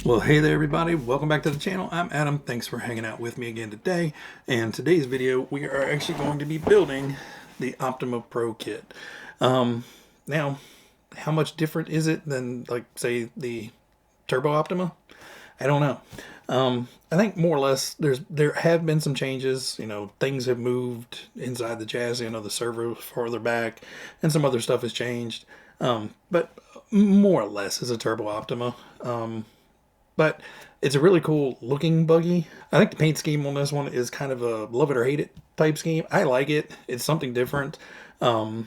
Well, hey there everybody, welcome back to the channel. I'm Adam. Thanks for hanging out with me again today. And today's video, we are actually going to be building the Optima Pro kit. Now, how much different is it than, like, say, the Turbo Optima? I don't know. I think more or less there have been some changes. You know, things have moved inside the chassis. I know the servo is farther back and some other stuff has changed. But more or less is a Turbo Optima. But it's a really cool looking buggy. I think the paint scheme on this one is kind of a love it or hate it type scheme. I like it. It's something different. I've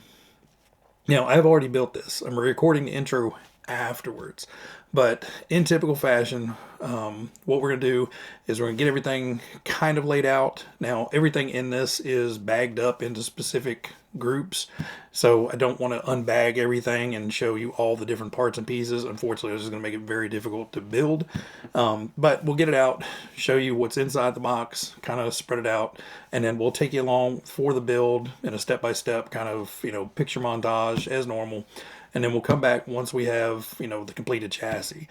already built this. I'm recording the intro afterwards. But in typical fashion, what we're going to do is we're going to get everything kind of laid out. Now, everything in this is bagged up into specific groups. So I don't want to unbag everything and show you all the different parts and pieces. Unfortunately, this is going to make it very difficult to build. But we'll get it out, show you what's inside the box, kind of spread it out, and then we'll take you along for the build in a step-by-step kind of, picture montage as normal. And then we'll come back once we have, the completed chassis.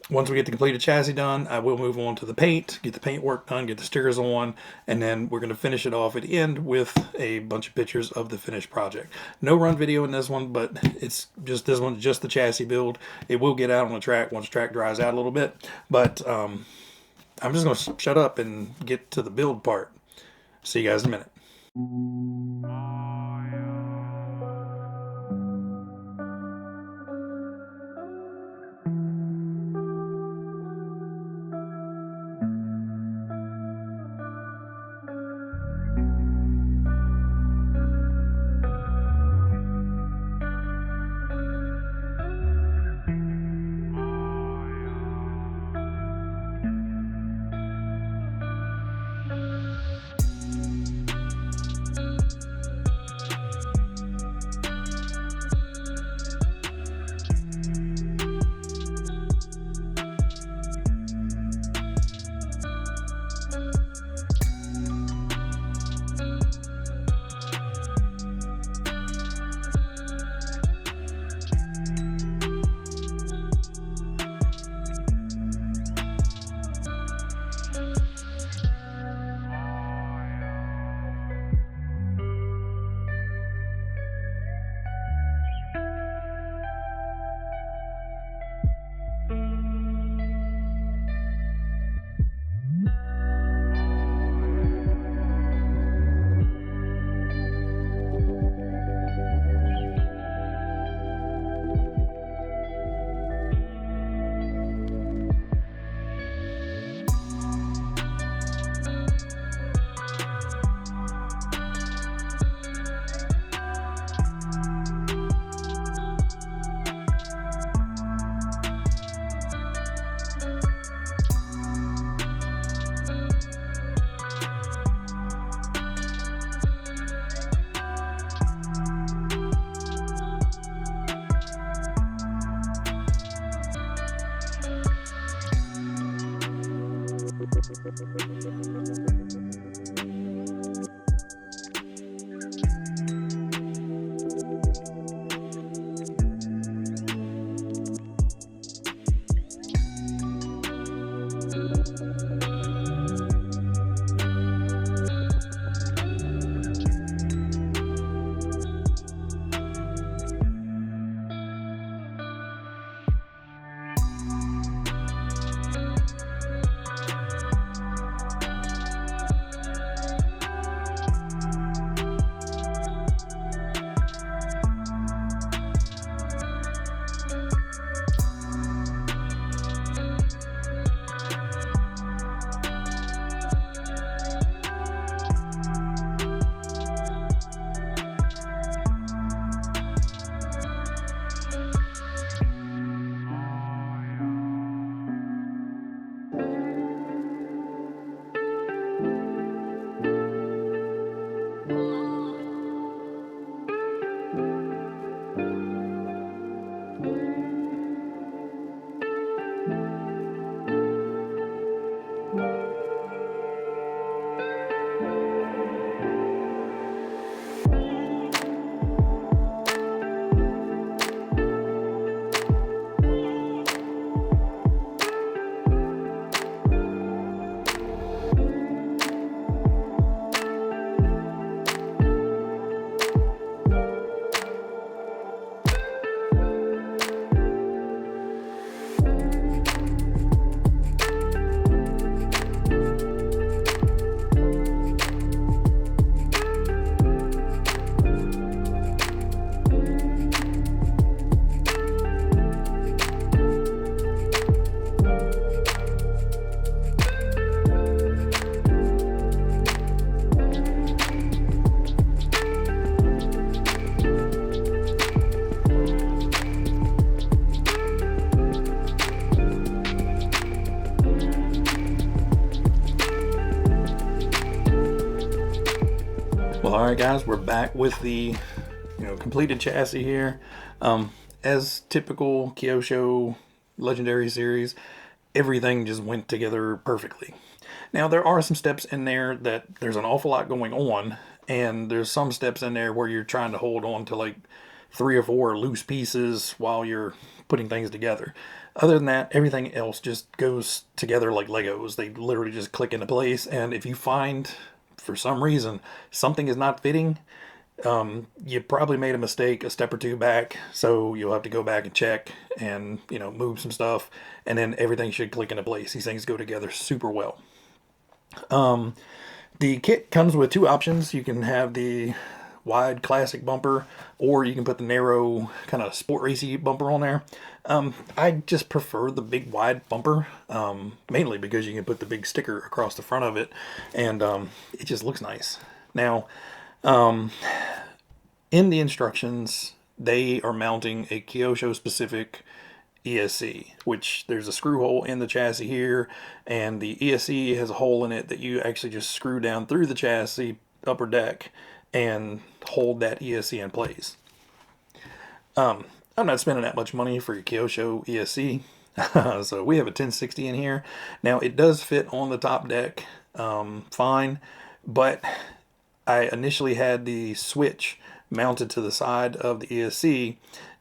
Once we get the completed chassis done, I will move on to the paint, get the paint work done, get the stickers on, and then we're going to finish it off at the end with a bunch of pictures of the finished project. No run video in this one, but it's just this one's just the chassis build. It will get out on the track once the track dries out a little bit, but I'm just going to shut up and get to the build part. See you guys in a minute. Well, all right, guys, we're back with the completed chassis here. As typical Kyosho Legendary series, everything just went together perfectly. Now, there are some steps in there that there's an awful lot going on, and there's some steps in there where you're trying to hold on to like 3 or 4 loose pieces while you're putting things together. Other than that, everything else just goes together like Legos. They literally just click into place, and if you find for some reason something is not fitting, you probably made a mistake a step or two back, so you'll have to go back and check and move some stuff, and then everything should click into place. These things go together super well. The kit comes with 2 options. You can have the wide classic bumper, or you can put the narrow kind of sport racy bumper on there. I just prefer the big wide bumper, mainly because you can put the big sticker across the front of it, and it just looks nice. Now, in the instructions, they are mounting a Kyosho specific ESC, which there's a screw hole in the chassis here, and the ESC has a hole in it that you actually just screw down through the chassis upper deck and hold that ESC in place. I'm not spending that much money for your Kyosho ESC. So we have a 1060 in here. Now it does fit on the top deck fine, but I initially had the switch mounted to the side of the ESC,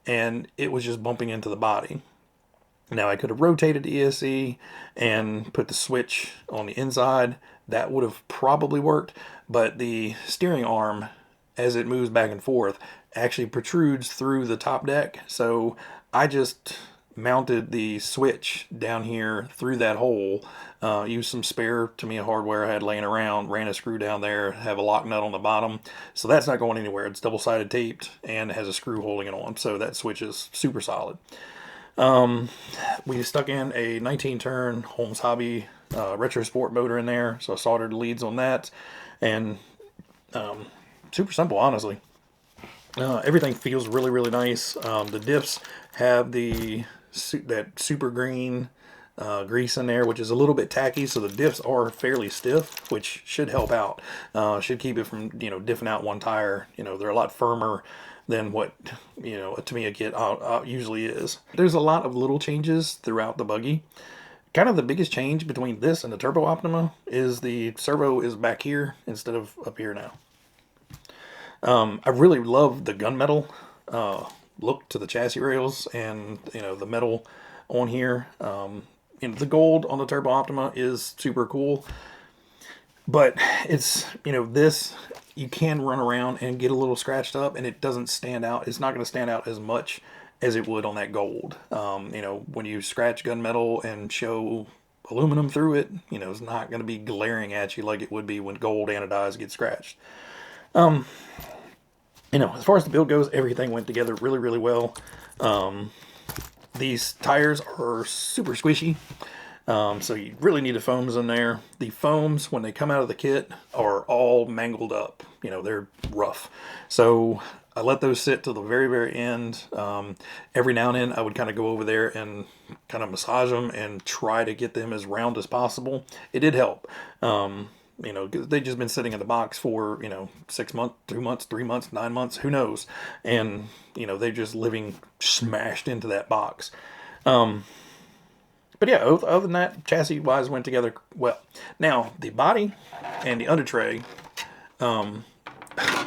and it was just bumping into the body. Now I could have rotated the ESC and put the switch on the inside. That would have probably worked, but the steering arm, as it moves back and forth, actually protrudes through the top deck. So I just mounted the switch down here through that hole, used some spare Tamiya hardware I had laying around, ran a screw down there, have a lock nut on the bottom. So that's not going anywhere. It's double-sided taped and has a screw holding it on. So that switch is super solid. We stuck in a 19-turn Holmes Hobby Retro Sport motor in there, so I soldered the leads on that, and super simple, honestly. Everything feels really, really nice. The diffs have that super green grease in there, which is a little bit tacky, so the diffs are fairly stiff, which should help out. Should keep it from diffing out one tire. They're a lot firmer than what a Tamiya kit usually is. There's a lot of little changes throughout the buggy. Kind of the biggest change between this and the Turbo Optima is the servo is back here instead of up here now. I really love the gunmetal look to the chassis rails, and the metal on here. The gold on the Turbo Optima is super cool, but it's this, you can run around and get a little scratched up, and it doesn't stand out. It's not going to stand out as much as it would on that gold. When you scratch gunmetal and show aluminum through it, it's not going to be glaring at you like it would be when gold anodized gets scratched. As far as the build goes, everything went together really, really well. These tires are super squishy, so you really need the foams in there. The foams, when they come out of the kit, are all mangled up. They're rough. So I let those sit till the very, very end. Every now and then, I would kind of go over there and kind of massage them and try to get them as round as possible. It did help. They've just been sitting in the box for 6 months, 2 months, 3 months, 9 months, who knows, and they're just living smashed into that box. But yeah, other than that, chassis wise went together well. Now the body and the undertray,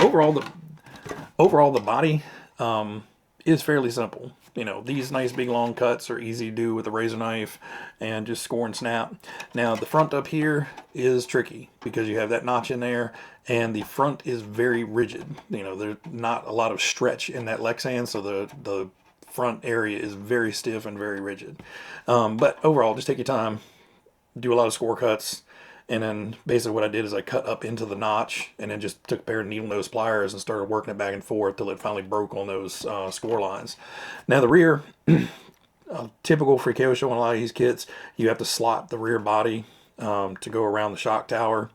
overall the body is fairly simple. These nice big long cuts are easy to do with a razor knife and just score and snap. Now the front up here is tricky because you have that notch in there, and the front is very rigid. There's not a lot of stretch in that Lexan, so the front area is very stiff and very rigid. But overall, just take your time, do a lot of score cuts, and then basically what I did is I cut up into the notch and then just took a pair of needle nose pliers and started working it back and forth till it finally broke on those score lines. Now the rear, typical for Kyosho on a lot of these kits, you have to slot the rear body to go around the shock tower,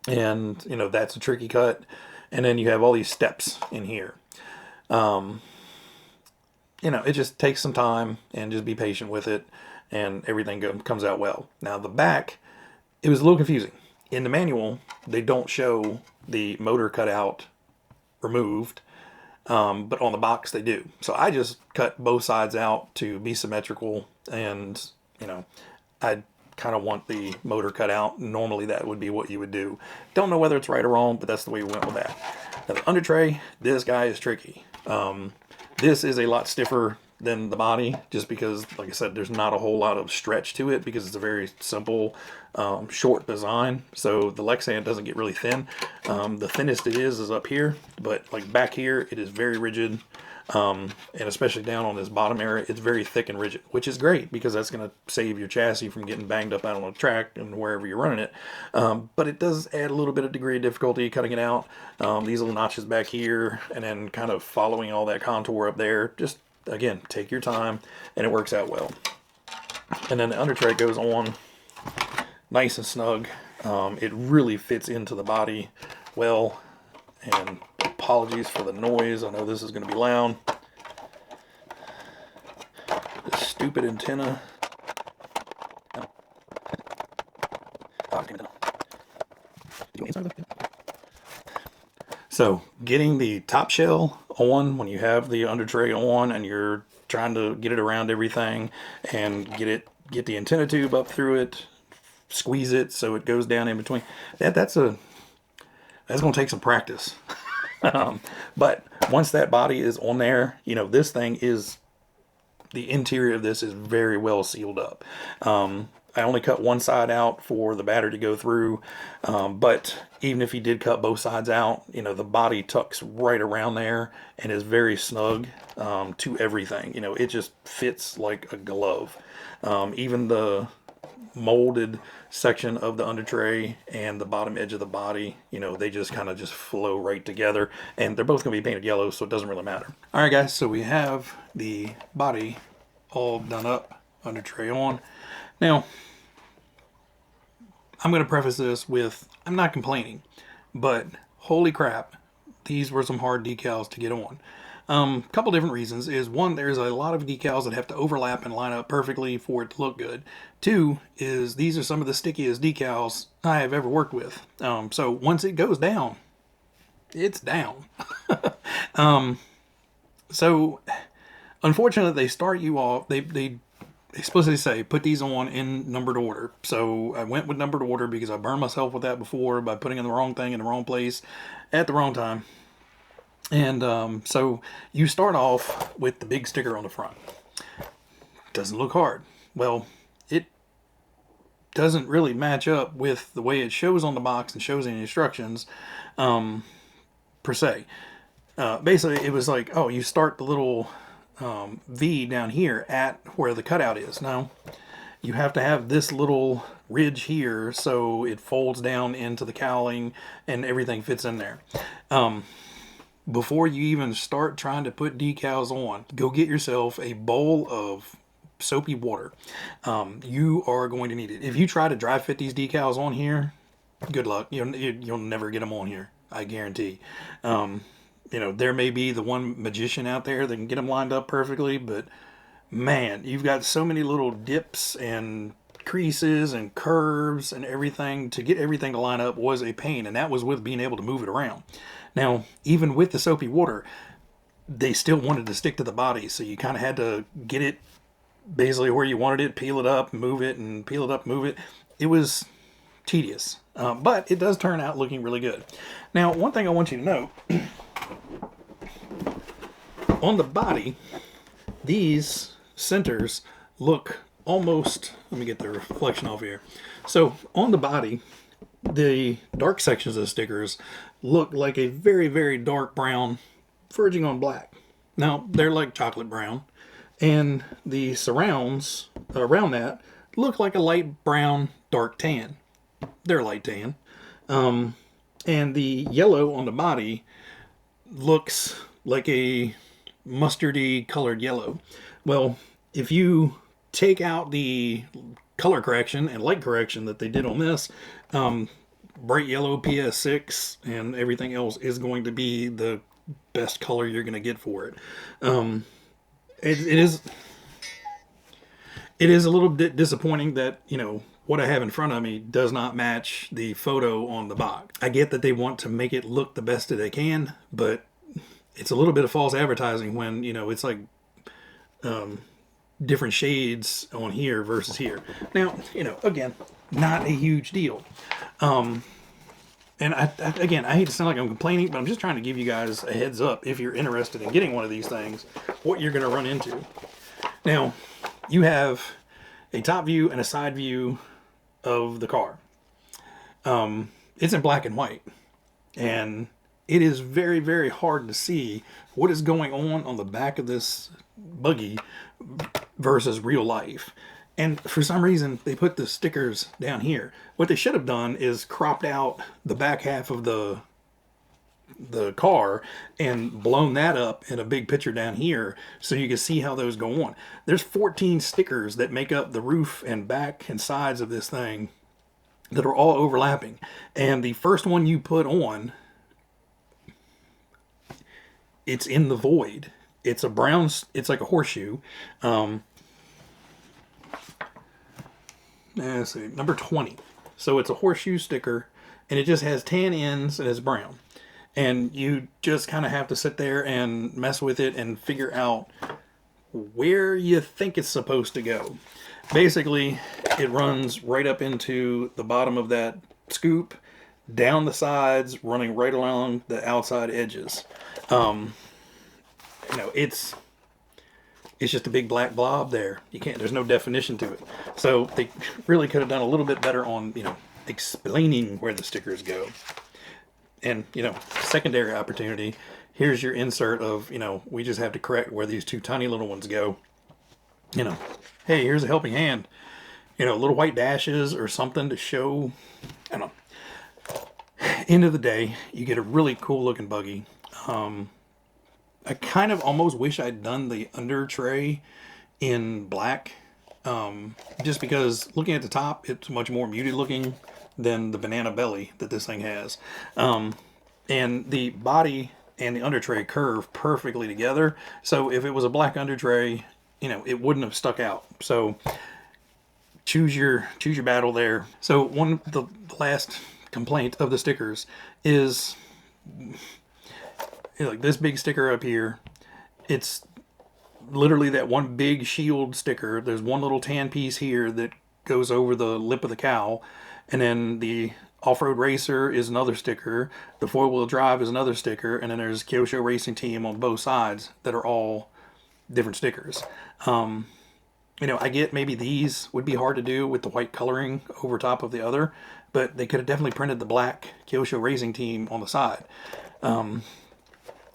and that's a tricky cut. And then you have all these steps in here. It just takes some time, and just be patient with it, and everything comes out well. Now the back, it was a little confusing. In the manual, they don't show the motor cutout removed, but on the box they do. So I just cut both sides out to be symmetrical, and you know, I kind of want the motor cut out. Normally that would be what you would do. Don't know whether it's right or wrong, but that's the way we went with that. Now the under tray, this guy is tricky. This is a lot stiffer than the body, just because, like I said, there's not a whole lot of stretch to it because it's a very simple, short design. So the Lexan doesn't get really thin. The thinnest it is up here, but like back here, it is very rigid. And especially down on this bottom area, it's very thick and rigid, which is great because that's going to save your chassis from getting banged up out on the track and wherever you're running it. But it does add a little bit of degree of difficulty cutting it out. These little notches back here, and then kind of following all that contour up there. Just, again, take your time, and it works out well. And then the under tray goes on nice and snug. It really fits into the body well, and apologies for the noise. I know this is going to be loud. This stupid antenna. So getting the top shell on when you have the under tray on and you're trying to get it around everything and get the antenna tube up through it, squeeze it so it goes down in between. That's going to take some practice. But once that body is on there, you know, this thing is, the interior of this is very well sealed up. I only cut one side out for the battery to go through, but even if you did cut both sides out, you know, the body tucks right around there and is very snug to everything. You know, it just fits like a glove. Even the molded section of the under tray and the bottom edge of the body, you know, they just kind of just flow right together, and they're both going to be painted yellow, so it doesn't really matter. All right, guys, so we have the body all done up, under tray on. Now, I'm going to preface this with, I'm not complaining, but holy crap, these were some hard decals to get on. Couple different reasons is, one, there's a lot of decals that have to overlap and line up perfectly for it to look good. Two is, these are some of the stickiest decals I have ever worked with. So once it goes down, it's down. So unfortunately, they start you off, they explicitly say, put these on in numbered order. So I went with numbered order because I burned myself with that before by putting in the wrong thing in the wrong place at the wrong time. And so you start off with the big sticker on the front. Doesn't look hard. Well, it doesn't really match up with the way it shows on the box and shows in the instructions, per se. Basically, it was like, oh, you start the little V down here at where the cutout is. Now, you have to have this little ridge here so it folds down into the cowling and everything fits in there. Before you even start trying to put decals on, go get yourself a bowl of soapy water. You are going to need it. If you try to dry fit these decals on here, good luck. You'll never get them on here, I guarantee. You know, there may be the one magician out there that can get them lined up perfectly, but man, you've got so many little dips and creases and curves and everything. To get everything to line up was a pain, and that was with being able to move it around. Now, even with the soapy water, they still wanted to stick to the body, so you kind of had to get it basically where you wanted it, peel it up, move it, and peel it up, move it. It was tedious, but it does turn out looking really good. Now, one thing I want you to know, on the body, these centers look almost, let me get the reflection off here. So on the body, the dark sections of the stickers look like a very, very dark brown, verging on black. Now, they're like chocolate brown, and the surrounds around that look like a light brown, dark tan. They're light tan. And the yellow on the body looks like a mustardy colored yellow. Well, if you take out the color correction and light correction that they did on this, bright yellow PS6 and everything else is going to be the best color you're going to get for it. It is a little bit disappointing that, you know, what I have in front of me does not match the photo on the box. I get that they want to make it look the best that they can, but it's a little bit of false advertising when, you know, it's like different shades on here versus here. Now, you know, again, not a huge deal. And again, I hate to sound like I'm complaining, but I'm just trying to give you guys a heads up if you're interested in getting one of these things, what you're going to run into. Now, you have a top view and a side view of the car. It's in black and white, and it is very, very hard to see what is going on the back of this buggy versus real life. And for some reason, they put the stickers down here. What they should have done is cropped out the back half of the car and blown that up in a big picture down here so you can see how those go on. There's 14 stickers that make up the roof and back and sides of this thing that are all overlapping. And the first one you put on, it's in the void. It's a brown, it's like a horseshoe. Let's see, number 20. So it's a horseshoe sticker, and it just has tan ends and it's brown. And you just kind of have to sit there and mess with it and figure out where you think it's supposed to go. Basically, it runs right up into the bottom of that scoop, down the sides, running right along the outside edges. You know, it's just a big black blob there. You can't, there's no definition to it. So they really could have done a little bit better on, you know, explaining where the stickers go. And, you know, secondary opportunity, here's your insert of, you know, we just have to correct where these two tiny little ones go. You know, hey, here's a helping hand. You know, little white dashes or something to show, I don't know. End of the day, you get a really cool looking buggy. I kind of almost wish I'd done the under tray in black, just because looking at the top, it's much more muted looking than the banana belly that this thing has. And the body and the under tray curve perfectly together. So if it was a black under tray, you know, it wouldn't have stuck out. So choose your battle there. So one of the last complaint of the stickers is, like this big sticker up here, it's literally that one big shield sticker. There's one little tan piece here that goes over the lip of the cowl, and then the off-road racer is another sticker, the four-wheel drive is another sticker, and then there's Kyosho Racing Team on both sides that are all different stickers. You know, I get maybe these would be hard to do with the white coloring over top of the other, but they could have definitely printed the black Kyosho Racing Team on the side.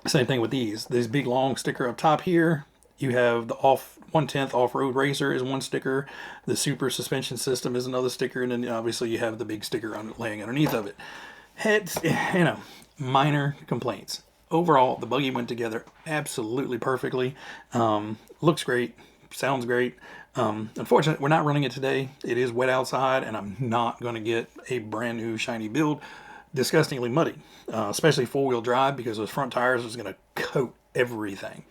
Same thing with these. This big long sticker up top here. You have the 1/10 off-road racer is one sticker. The super suspension system is another sticker, and then obviously you have the big sticker laying underneath of it. Heads, you know, minor complaints. Overall, the buggy went together absolutely perfectly. Looks great, sounds great. Unfortunately, we're not running it today. It is wet outside, and I'm not going to get a brand new shiny build. Disgustingly muddy, especially four-wheel drive, because those front tires is going to coat everything.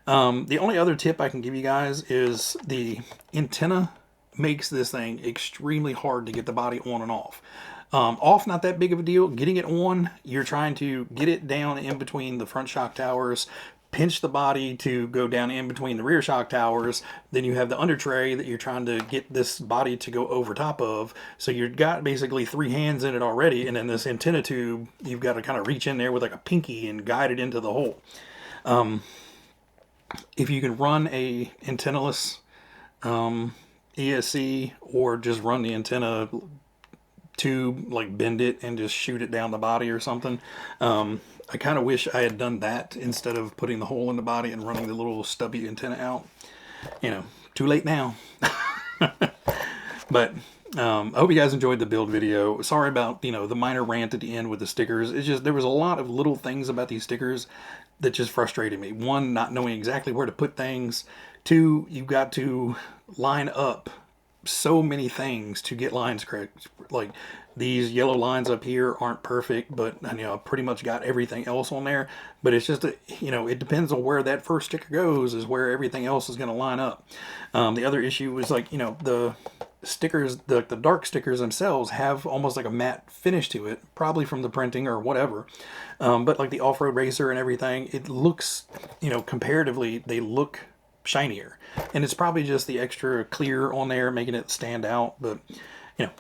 The only other tip I can give you guys is the antenna makes this thing extremely hard to get the body on and off. Off, not that big of a deal. Getting it on, you're trying to get it down in between the front shock towers, pinch the body to go down in between the rear shock towers. Then you have the under tray that you're trying to get this body to go over top of. So you've got basically three hands in it already. And then this antenna tube, you've got to kind of reach in there with like a pinky and guide it into the hole. If you can run a antennaless ESC, or just run the antenna tube, like bend it and just shoot it down the body or something. I kind of wish I had done that instead of putting the hole in the body and running the little stubby antenna out. You know, too late now. But I hope you guys enjoyed the build video. Sorry about, you know, the minor rant at the end with the stickers. It's just, there was a lot of little things about these stickers that just frustrated me. One, not knowing exactly where to put things. Two, you've got to line up so many things to get lines correct. Like these yellow lines up here aren't perfect, but you know, I pretty much got everything else on there. But it's just, you know, it depends on where that first sticker goes is where everything else is going to line up. The other issue was, like, you know, stickers, the dark stickers themselves have almost like a matte finish to it, probably from the printing or whatever. But like the off-road racer and everything, it looks, you know, comparatively, they look shinier. And it's probably just the extra clear on there making it stand out. But, you know,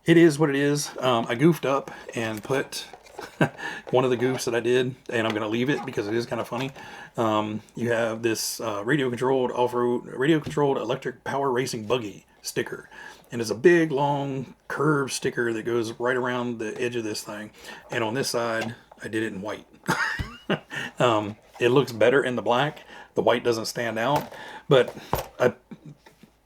it is what it is. I goofed up and put one of the goofs that I did, and I'm going to leave it because it is kind of funny. You have this radio-controlled off-road, radio-controlled electric power racing buggy sticker. And it's a big, long, curved sticker that goes right around the edge of this thing. And on this side, I did it in white. It looks better in the black. The white doesn't stand out. But I'm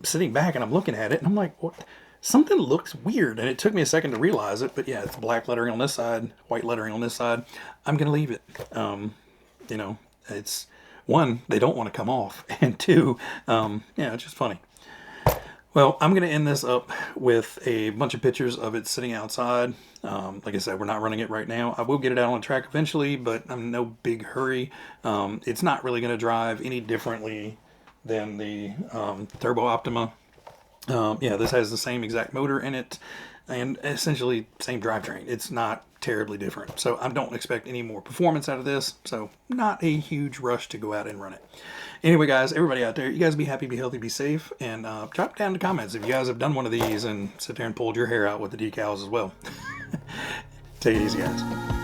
sitting back and I'm looking at it, and I'm like, what? Something looks weird, and it took me a second to realize it, but yeah, it's black lettering on this side, white lettering on this side. I'm going to leave it. You know, it's, one, they don't want to come off, and two, yeah, it's just funny. Well, I'm going to end this up with a bunch of pictures of it sitting outside. Like I said, we're not running it right now. I will get it out on the track eventually, but I'm in no big hurry. It's not really going to drive any differently than the Turbo Optima. Yeah, this has the same exact motor in it and essentially same drivetrain. It's not terribly different. So I don't expect any more performance out of this. So not a huge rush to go out and run it. Anyway, guys, everybody out there, you guys be happy, be healthy, be safe, and drop down in the comments if you guys have done one of these and sit there and pulled your hair out with the decals as well. Take it easy, guys.